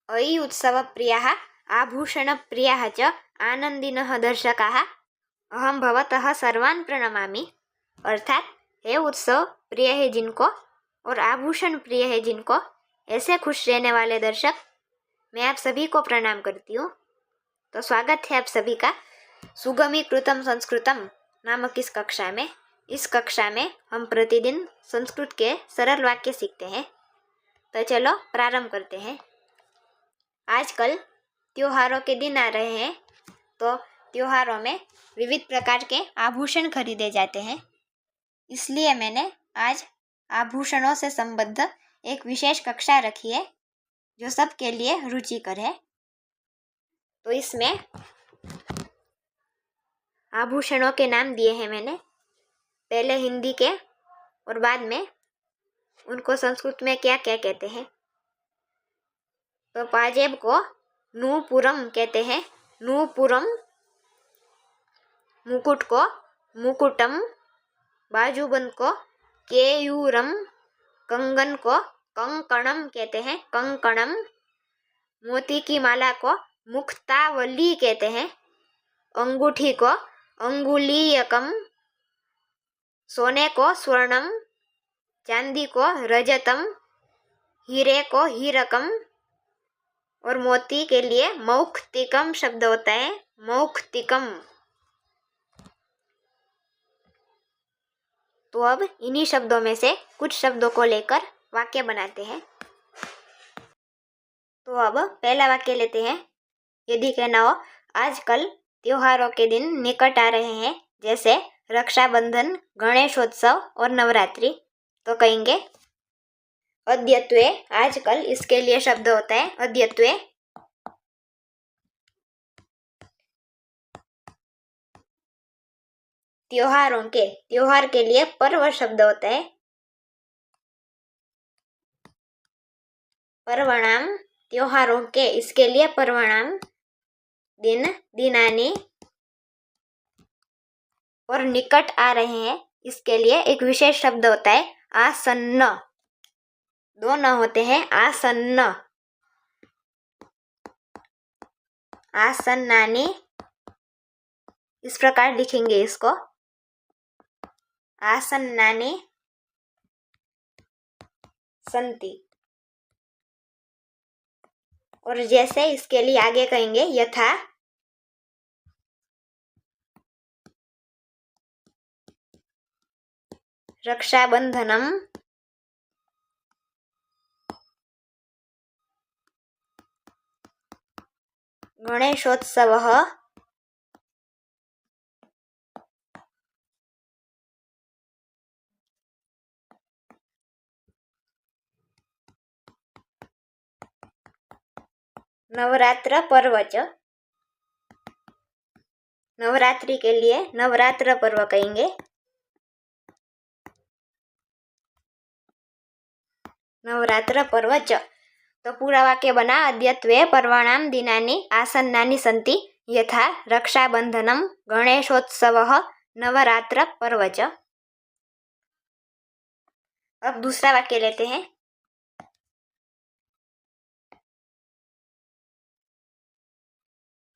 अयि उत्सवप्रियाः आभूषणप्रियाः च आनंदिनः दर्शकाः अहम भवतः सर्वान् प्रणमामि। अर्थात हे उत्सव प्रिय है जिनको और आभूषण प्रिय है जिनको, ऐसे खुश रहने वाले दर्शक, मैं आप सभी को प्रणाम करती हूँ। तो स्वागत है आप सभी का सुगमीकृतम संस्कृतम नामक इस कक्षा में। इस कक्षा में हम प्रतिदिन संस्कृत के सरल वाक्य सीखते हैं। तो चलो प्रारंभ करते हैं। आजकल त्योहारों के दिन आ रहे हैं, तो त्योहारों में विविध प्रकार के आभूषण खरीदे जाते हैं। इसलिए मैंने आज आभूषणों से संबद्ध एक विशेष कक्षा रखी है जो सबके लिए रुचिकर है। तो इसमें आभूषणों के नाम दिए हैं मैंने, पहले हिंदी के और बाद में उनको संस्कृत में क्या क्या कहते हैं। तो पाजेब को नूपुरम कहते हैं, नूपुरम। मुकुट को मुकुटम, बाजूबंद को केयूरम, कंगन को कंकणम कहते हैं, कंकणम। मोती की माला को मुक्तावली कहते हैं, अंगूठी को अंगुलीयकम, सोने को स्वर्णम, चांदी को रजतम, हीरे को हीरकम और मोती के लिए मौक्तिकम शब्द होता है, मौक्तिकम। तो अब इन्हीं शब्दों में से कुछ शब्दों को लेकर वाक्य बनाते हैं। तो अब पहला वाक्य लेते हैं। यदि कहना हो आजकल त्योहारों के दिन निकट आ रहे हैं, जैसे रक्षाबंधन, गणेशोत्सव और नवरात्रि, तो कहेंगे अद्यत्वे। आजकल इसके लिए शब्द होता है अद्यत्वे। त्योहार के लिए पर्व शब्द होता है पर्वणाम। त्योहारों के, इसके लिए पर्वणाम। दिन, दिनानी और निकट आ रहे हैं, इसके लिए एक विशेष शब्द होता है आसन्न। दो न होते हैं, आसन्न। आसन्नानी, इस प्रकार लिखेंगे इसको, आसन्नानी संति। और जैसे इसके लिए आगे कहेंगे यथा, रक्षाबंधनम, गणेशोत्सवः, नवरात्र पर्व च। नवरात्रि के लिए नवरात्र पर्व कहेंगे। नवरात्र पर्व च। तो पूरा वाक्य बना अद्यत्वे पर्वणाम दिनानि आसन्नानि सन्ति यथा रक्षाबंधनम, गणेशोत्सवः, नवरात्र पर्व च। अब दूसरा वाक्य लेते हैं।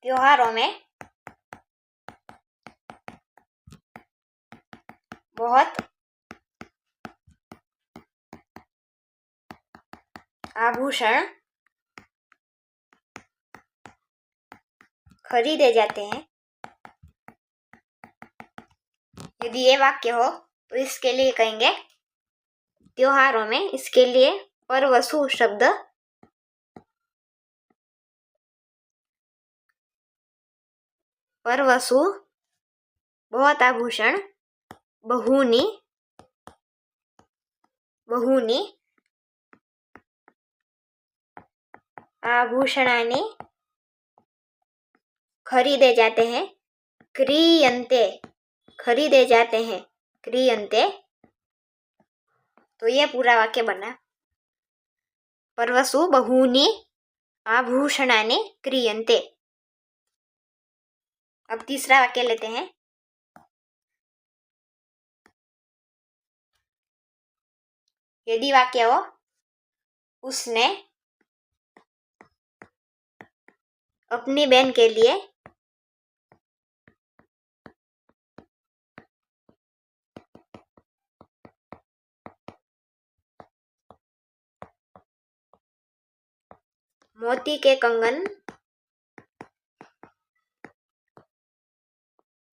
त्योहारों में बहुत आभूषण खरीदे जाते हैं। यदि ये वाक्य हो तो इसके लिए कहेंगे त्योहारों में, इसके लिए परवसु शब्द, परवसु बहुत आभूषण, बहुनी, बहुनी आभूषणानि खरीदे जाते हैं, क्रीयन्ते, खरीदे जाते हैं, क्रीयन्ते। तो ये पूरा वाक्य बना पर्वसु बहूनि आभूषणानि क्रीयन्ते। अब तीसरा वाक्य लेते हैं। यदि वाक्य हो उसने अपनी बहन के लिए मोती के कंगन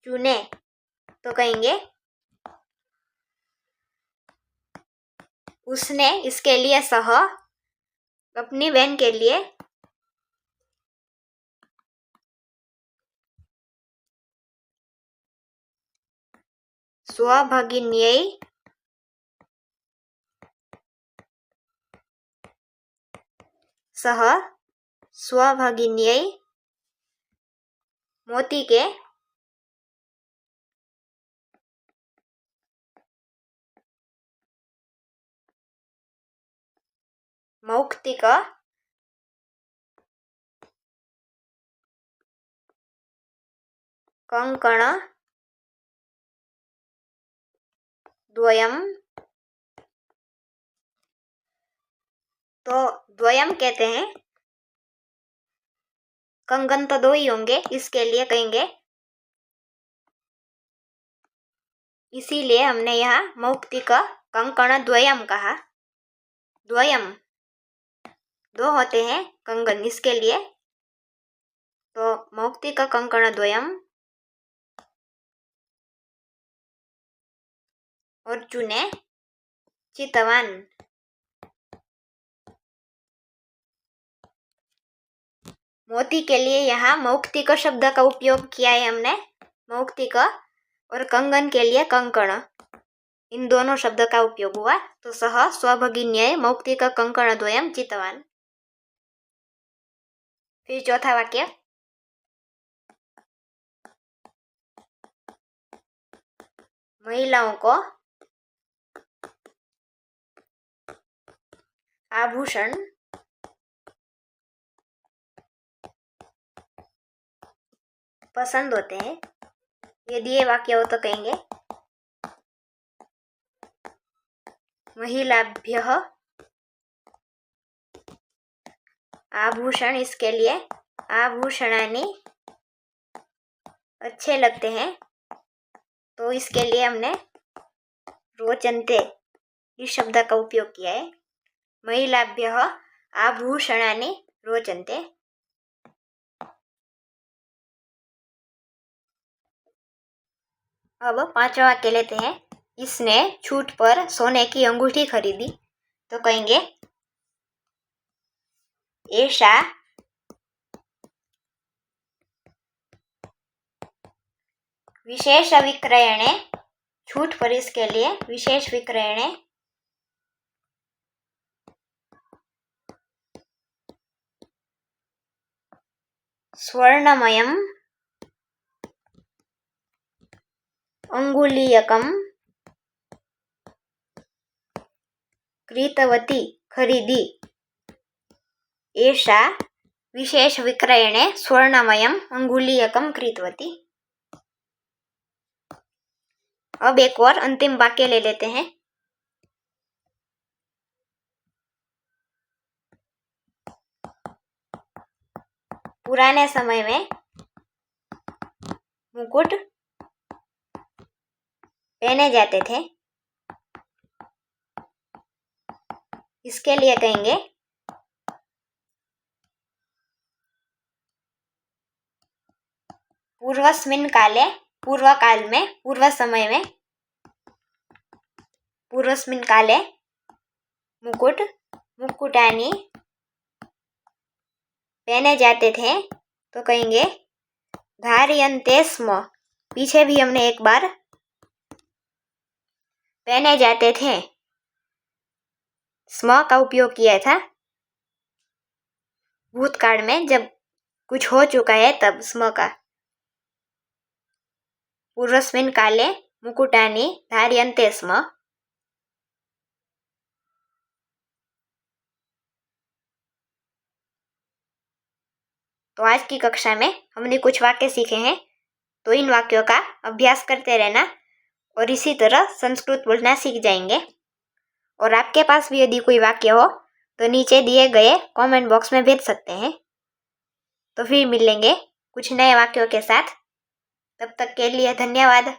चुने तो कहेंगे उसने इसके लिए अपनी बहन के लिए स्वभगिन्यै सह स्वभगिन्यै मोती के मौक्तिक कंकण द्वयम, तो द्वयम कहते हैं, कंगन तो दो ही होंगे, इसके लिए कहेंगे, इसीलिए हमने यहाँ मौक्तिक कंकण द्वयम कहा। द्वयम दो होते हैं कंगन, इसके लिए तो मौक्तिक कंकण द्वयम और चुने चितवान। मोती के लिए यहाँ मौक्तिक शब्द का उपयोग किया है हमने, मौक्तिक, और कंगन के लिए कंकण, इन दोनों शब्द का उपयोग हुआ। तो सह स्वभगिन्यै मौक्तिक कंकण द्वयम चितवान। फिर चौथा वाक्य, महिलाओं को आभूषण पसंद होते हैं, यदि ये वाक्य हो तो कहेंगे महिलाभ्यः आभूषण, इसके लिए आभूषणानि अच्छे लगते हैं, तो इसके लिए हमने रोचन्ते इस शब्द का उपयोग किया है। महिलाभ्यः आभूषणानि रोचन्ते। अब पांचवा वाक्य लेते हैं, इसने छूट पर सोने की अंगूठी खरीदी तो कहेंगे एषा विशेष विक्रयणे, छूट पर इसके लिए विशेष विक्रयणे स्वर्णमयम् अंगुलीयकम क्रीतवती खरीदी। एषा विशेष विक्रयणे स्वर्णमयम् अंगुलीयकम क्रीतवती। अब एक और अंतिम वाक्य ले लेते हैं, पुराने समय में मुकुट पहने जाते थे, इसके लिए कहेंगे पूर्वस्मिन् काले, पूर्व काल में, पूर्व समय में, पूर्वस्मिन् काले मुकुट मुकुटानी पहने जाते थे तो कहेंगे धार्यन्ते स्म, पीछे भी हमने एक बार पहने जाते थे स्म का उपयोग किया था, भूतकाल में जब कुछ हो चुका है तब स्म का। पूर्वस्मिन् काले मुकुटानी धार्यन्ते स्म। तो आज की कक्षा में हमने कुछ वाक्य सीखे हैं, तो इन वाक्यों का अभ्यास करते रहना और इसी तरह संस्कृत बोलना सीख जाएंगे। और आपके पास भी यदि कोई वाक्य हो तो नीचे दिए गए कमेंट बॉक्स में भेज सकते हैं। तो फिर मिलेंगे कुछ नए वाक्यों के साथ। तब तक के लिए धन्यवाद।